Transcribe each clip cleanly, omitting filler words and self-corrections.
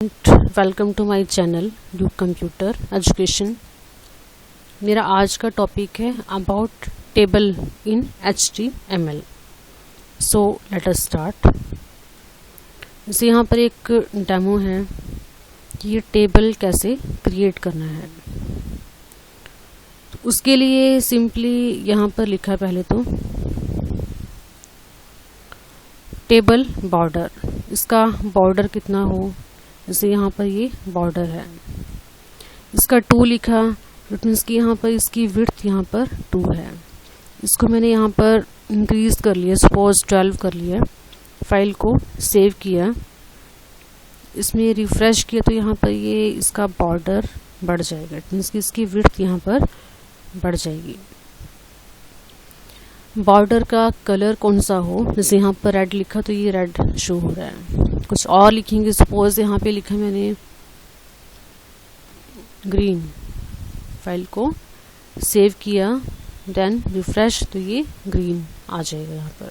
Welcome to my channel Duke computer education. मेरा आज का टॉपिक है about table in HTML। So let us start. जैसे यहाँ पर एक डेमो है कि ये टेबल कैसे क्रिएट करना है। तो उसके लिए सिंपली यहाँ पर लिखा है पहले तो टेबल बॉर्डर, इसका बॉर्डर कितना हो। जैसे यहाँ पर ये बॉर्डर है, इसका 2 लिखा, इट मीन्स कि यहाँ पर इसकी विड्थ यहाँ पर 2 है। इसको मैंने यहाँ पर इंक्रीज कर लिया, सपोज 12 कर लिया। फाइल को सेव किया, इसमें रिफ्रेश किया तो यहाँ पर ये इसका बॉर्डर बढ़ जाएगा, इट मीन्स कि इसकी विड्थ यहाँ पर बढ़ जाएगी। बॉर्डर का कलर कौन सा हो, जैसे यहाँ पर रेड लिखा तो ये रेड शो हो रहा है। कुछ और लिखेंगे, सपोज यहाँ पे लिखा मैंने ग्रीन। फाइल को सेव किया, देन रिफ्रेश तो ये ग्रीन आ जाएगा। यहाँ पर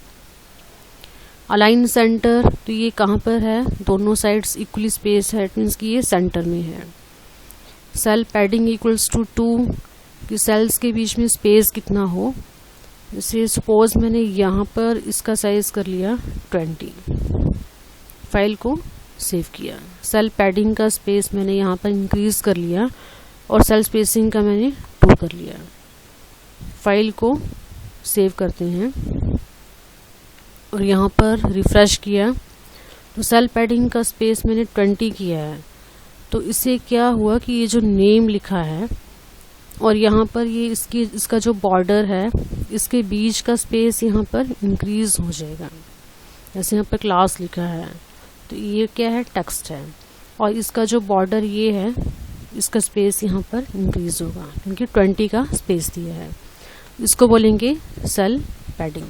अलाइन सेंटर, तो ये कहाँ पर है, दोनों साइड्स इक्वली स्पेस है, इट मीन्स कि ये सेंटर में है। सेल पैडिंग इक्वल्स टू 2, कि सेल्स के बीच में स्पेस कितना हो। जैसे सपोज मैंने यहाँ पर इसका साइज कर लिया 20। फाइल को सेव किया, सेल पैडिंग का स्पेस मैंने यहाँ पर इंक्रीज कर लिया और सेल स्पेसिंग का मैंने 2 कर लिया। फाइल को सेव करते हैं और यहाँ पर रिफ्रेश किया तो सेल पैडिंग का स्पेस मैंने 20 किया है। तो इससे क्या हुआ कि ये जो नेम लिखा है और यहाँ पर ये इसका जो बॉर्डर है, इसके बीच का स्पेस यहाँ पर इंक्रीज हो जाएगा। जैसे यहाँ पर क्लास लिखा है तो ये क्या है, टेक्स्ट है, और इसका जो बॉर्डर ये है, इसका स्पेस यहाँ पर इंक्रीज होगा क्योंकि 20 का स्पेस दिया है। इसको बोलेंगे सेल पैडिंग।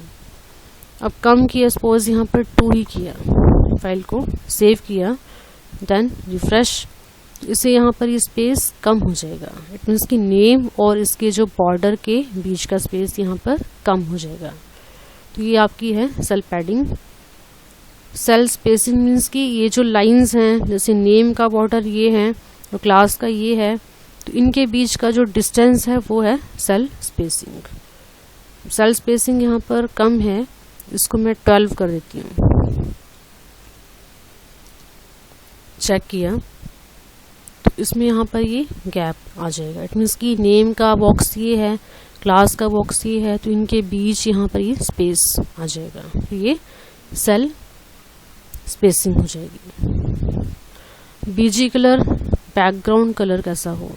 अब कम किया, सपोज यहाँ पर 2 ही किया। फाइल को सेव किया, देन रिफ्रेश, इससे यहाँ पर ये स्पेस कम हो जाएगा, इट मीन्स कि नेम और इसके जो बॉर्डर के बीच का स्पेस यहाँ पर कम हो जाएगा। तो ये आपकी है cell padding. Cell spacing means कि ये जो लाइंस हैं, जैसे नेम का बॉर्डर ये है और क्लास का ये है, तो इनके बीच का जो डिस्टेंस है वो है सेल स्पेसिंग। सेल स्पेसिंग यहाँ पर कम है, इसको मैं 12 कर देती हूँ। चेक किया तो इसमें यहाँ पर ये गैप आ जाएगा, इट मीन्स कि नेम का बॉक्स ये है, क्लास का बॉक्स ये है, तो इनके बीच यहाँ पर ये स्पेस आ जाएगा, तो ये सेल स्पेसिंग हो जाएगी। बीजी कलर, बैकग्राउंड कलर कैसा हो,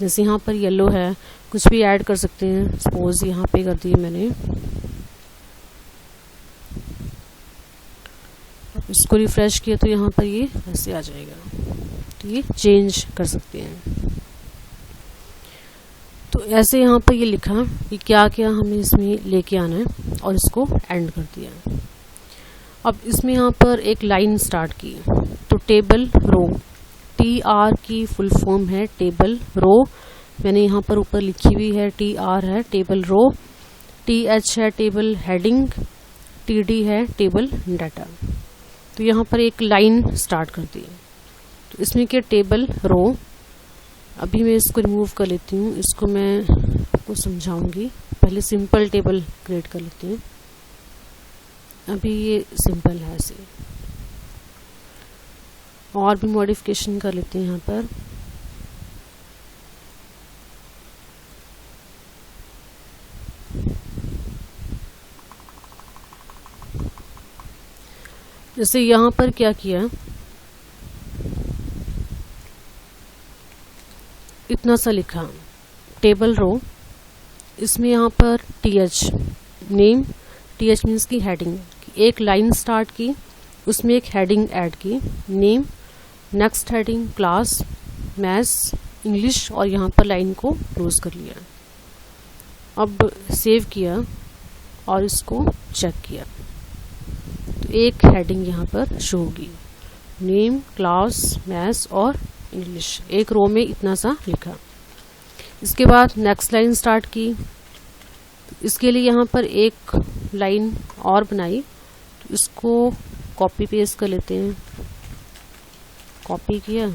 जैसे यहाँ पर येलो है, कुछ भी ऐड कर सकते हैं। सपोज यहाँ पे कर दी मैंने, इसको रिफ्रेश किया तो यहाँ पर ये ऐसे आ जाएगा, तो ये चेंज कर सकते हैं। तो ऐसे यहाँ पर ये लिखा कि क्या क्या हमें इसमें लेके आना है और इसको एंड कर दिया। अब इसमें यहाँ पर एक लाइन स्टार्ट की, तो टेबल रो, TR की फुल फॉर्म है टेबल रो। मैंने यहाँ पर ऊपर लिखी हुई है, TR है टेबल रो, TH है टेबल हेडिंग, TD है टेबल डाटा। तो यहाँ पर एक लाइन स्टार्ट कर दी। तो इसमें क्या, टेबल रो। अभी मैं इसको रिमूव कर लेती हूँ, इसको मैं आपको समझाऊंगी। पहले सिंपल टेबल क्रिएट कर लेती हूँ। अभी ये सिंपल है, ऐसे और भी मॉडिफिकेशन कर लेते हैं यहाँ पर। जैसे यहाँ पर क्या किया, इतना सा लिखा टेबल रो, इसमें यहाँ पर TH नेम, TH मीन्स की हेडिंग, एक लाइन स्टार्ट की, उसमें एक हेडिंग ऐड की, name, next heading class, maths, English, और यहाँ पर लाइन को क्लोज कर लिया। अब सेव किया और इसको चेक किया तो एक हेडिंग यहाँ पर शो होगी, नेम, क्लास, मैथ्स और इंग्लिश, एक रो में इतना सा लिखा। इसके बाद नेक्स्ट लाइन स्टार्ट की, इसके लिए यहाँ पर एक लाइन और बनाई, तो इसको कॉपी पेस्ट कर लेते हैं। कॉपी किया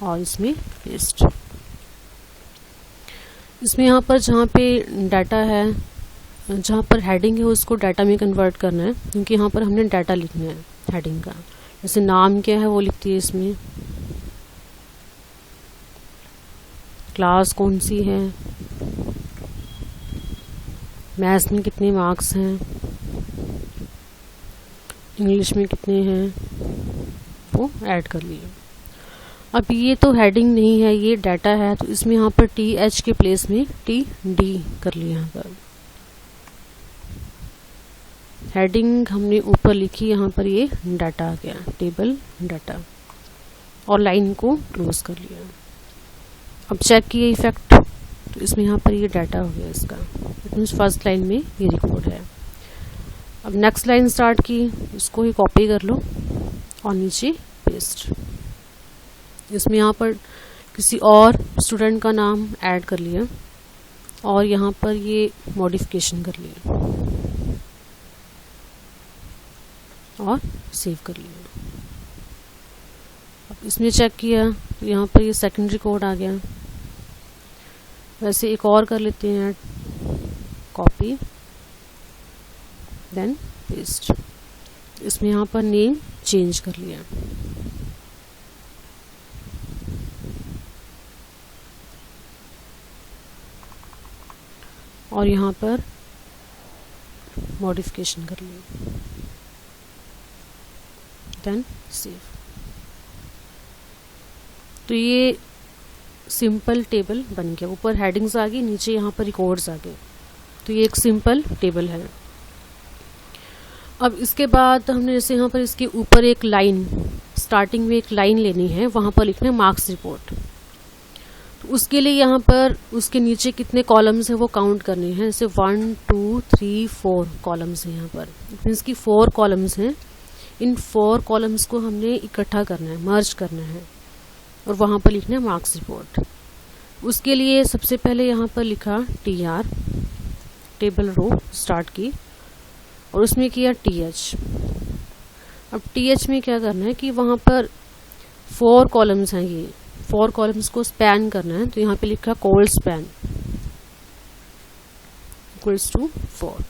और इसमें पेस्ट। इसमें यहाँ पर जहाँ पे डाटा है, जहाँ पर हेडिंग है उसको डाटा में कन्वर्ट करना है, क्योंकि यहाँ पर हमने डाटा लिखना है हेडिंग का। जैसे नाम क्या है वो लिखती है इसमें, क्लास कौन सी है, मैथ्स में कितने मार्क्स हैं, इंग्लिश में कितने हैं, वो ऐड कर लिए। अब ये तो हेडिंग नहीं है, ये डाटा है, तो इसमें यहाँ पर TH के प्लेस में TD कर लिया। यहाँ पर हेडिंग हमने ऊपर लिखी, यहाँ पर ये डाटा आ गया, टेबल डाटा, और लाइन को क्लोज कर लिया। अब चेक किए इफेक्ट, तो इसमें यहाँ पर ये डाटा हो गया इसका, इट मीन्स फर्स्ट लाइन में ये रिकॉर्ड है। अब नेक्स्ट लाइन स्टार्ट की, इसको ही कॉपी कर लो और नीचे पेस्ट। इसमें यहाँ पर किसी और स्टूडेंट का नाम ऐड कर लिया और यहाँ पर ये मॉडिफिकेशन कर लिया और सेव कर लिया। अब इसमें चेक किया तो यहाँ पर ये सेकेंडरी कोड आ गया। वैसे एक और कर लेते हैं, कॉपी देन पेस्ट। इसमें यहाँ पर नेम चेंज कर लिया। और यहाँ पर मॉडिफिकेशन कर लिया, देन सेव। तो ये सिंपल टेबल बन गया। ऊपर हेडिंग्स आ गई, नीचे यहाँ पर रिकॉर्ड्स आ गए। तो ये एक सिंपल टेबल है। अब इसके बाद हमने जैसे यहाँ पर इसके ऊपर एक लाइन, स्टार्टिंग में एक लाइन लेनी है, वहाँ पर लिखना है मार्क्स रिपोर्ट। तो उसके लिए यहाँ पर उसके नीचे कितने कॉलम्स हैं वो काउंट करने हैं। जैसे 1 2 3 4 कॉलम्स हैं यहाँ पर, मीन्स की 4 कॉलम्स हैं। इन 4 कॉलम्स को हमने इकट्ठा करना है, मर्ज करना है, और वहाँ पर लिखना है मार्क्स रिपोर्ट। उसके लिए सबसे पहले यहाँ पर लिखा TR, टेबल रो स्टार्ट की, और उसमें किया TH। अब TH में क्या करना है कि वहाँ पर 4 कॉलम्स हैं, ये 4 कॉलम्स को स्पैन करना है। तो यहाँ पे लिखा कोल स्पैन इक्वल्स टू 4,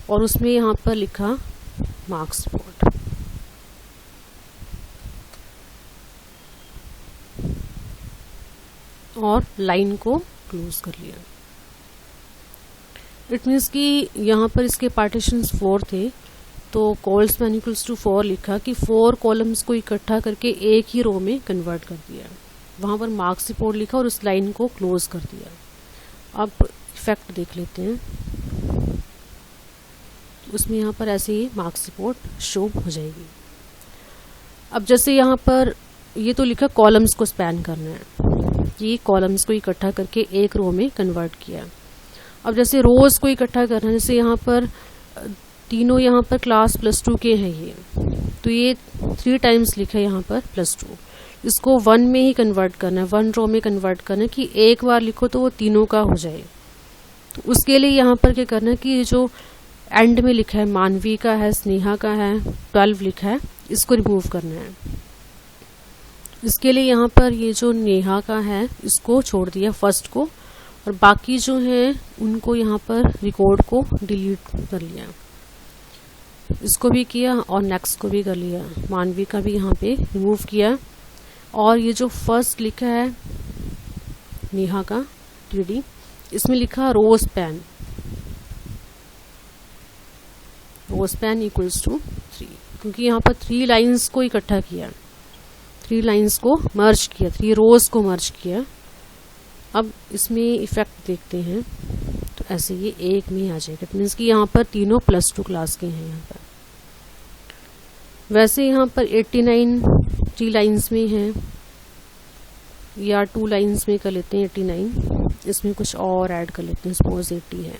और उसमें यहाँ पर लिखा मार्क्स रिपोर्ट। और लाइन को क्लोज कर लिया। इट मीन्स कि यहाँ पर इसके पार्टीशंस 4 थे, तो कोल स्पैन इक्वल्स टू 4 लिखा कि 4 कॉलम्स को इकट्ठा करके एक ही रो में कन्वर्ट कर दिया। वहाँ पर मार्क्स रिपोर्ट लिखा और उस लाइन को क्लोज कर दिया। अब इफेक्ट देख लेते हैं, उसमें यहाँ पर ऐसे ही मार्क्स रिपोर्ट शो हो जाएगी। अब जैसे यहाँ पर ये तो लिखा कॉलम्स को स्पैन करना है, ये कॉलम्स को इकट्ठा करके एक रो में कन्वर्ट किया। अब जैसे रोज को इकट्ठा करना है, जैसे यहाँ पर तीनों यहाँ पर क्लास +2 के हैं ये, तो ये 3 टाइम्स लिखा है यहाँ पर +2। इसको 1 में ही कन्वर्ट करना है, 1 रो में कन्वर्ट करना है कि एक बार लिखो तो वो तीनों का हो जाए। तो उसके लिए यहाँ पर क्या करना है कि जो एंड में लिखा है मानवी का है, स्नेहा का है, 12 लिखा है, इसको रिमूव करना है। इसके लिए यहाँ पर ये जो नेहा का है इसको छोड़ दिया फर्स्ट को, और बाकी जो हैं उनको यहाँ पर रिकॉर्ड को डिलीट कर लिया। इसको भी किया और नेक्स्ट को भी कर लिया, मानवी का भी यहाँ पे रिमूव किया। और ये जो फर्स्ट लिखा है नेहा का 3D, इसमें लिखा rowspan, rowspan equals to 3, क्योंकि यहाँ पर 3 लाइंस को इकट्ठा किया, 3 लाइंस को मर्ज किया, 3 रोज को मर्ज किया। अब इसमें इफेक्ट देखते हैं, तो ऐसे ये एक में आ जाएगा। इट मीन्स कि यहाँ पर तीनों +2 क्लास के हैं यहाँ पर। वैसे यहाँ पर 89 3 लाइंस में है, या 2 लाइंस में कर लेते हैं 89, इसमें कुछ और ऐड कर लेते हैं, सपोज 80 है।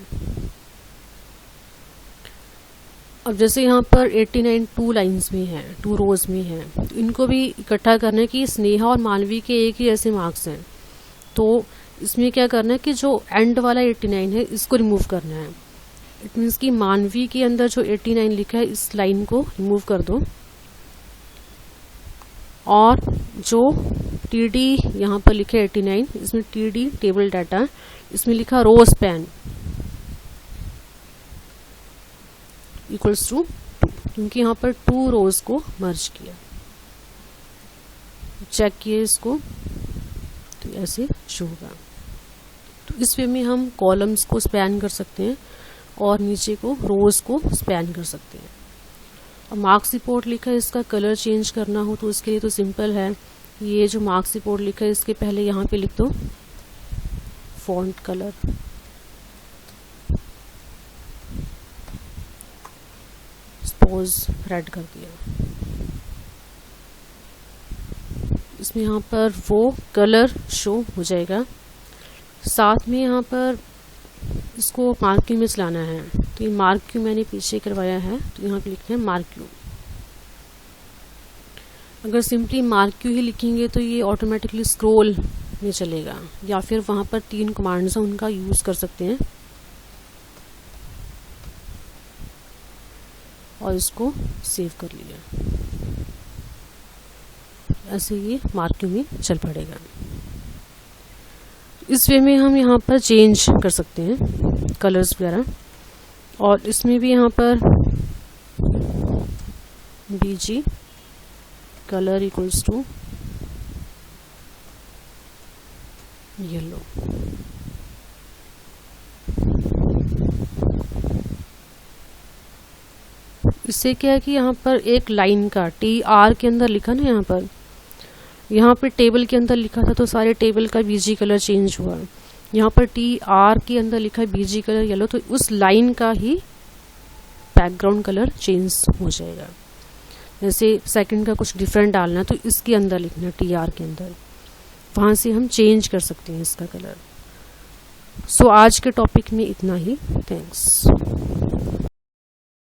अब जैसे यहाँ पर 89 2 लाइंस में है, 2 रोज में है, तो इनको भी इकट्ठा करना है कि स्नेहा और मानवी के एक ही ऐसे मार्क्स हैं। तो इसमें क्या करना है कि जो एंड वाला 89 है इसको रिमूव करना है। इट मीन्स कि मानवी के अंदर जो 89 लिखा है इस लाइन को रिमूव कर दो, और जो TD यहाँ पर लिखे 89, इसमें TD टेबल डाटा, इसमें लिखा रो स्पैन इक्वल्स टू 2, क्योंकि यहाँ पर 2 रोज को मर्ज किया। चेक किए इसको तो ऐसे शो होगा। तो इस वे में हम कॉलम्स को स्पैन कर सकते हैं और नीचे को रोज को स्पैन कर सकते हैं। और मार्क्स रिपोर्ट लिखा है, इसका कलर चेंज करना हो तो इसके लिए तो सिंपल है, ये जो मार्क्स रिपोर्ट लिखा है इसके पहले यहाँ पे लिख दो फॉन्ट कलर, सपोज रेड कर दिया। इसमें यहाँ पर वो कलर शो हो जाएगा। साथ में यहाँ पर इसको मार्क क्यू में चलाना है, तो ये मार्क क्यू मैंने पीछे करवाया है, तो यहाँ पे लिखना है मार्क क्यू। अगर सिंपली मार्क क्यू ही लिखेंगे तो ये ऑटोमेटिकली स्क्रॉल में चलेगा, या फिर वहाँ पर 3 कमांड्स हैं उनका यूज कर सकते हैं और इसको सेव कर लिया। ऐसे ये मार्क क्यू में चल पड़ेगा। इस वे में हम यहाँ पर चेंज कर सकते हैं कलर्स वगैरह, और इसमें भी यहाँ पर BG colour equals to yellow. इससे क्या है कि यहाँ पर एक लाइन का TR के अंदर लिखा ना, यहाँ पर टेबल के अंदर लिखा था तो सारे टेबल का BG कलर चेंज हुआ। यहाँ पर TR के अंदर लिखा है BG कलर येलो, तो उस लाइन का ही बैकग्राउंड कलर चेंज हो जाएगा। जैसे सेकंड का कुछ डिफरेंट डालना है तो इसके अंदर लिखना है TR के अंदर, वहां से हम चेंज कर सकते हैं इसका कलर। सो आज के टॉपिक में इतना ही। थैंक्स।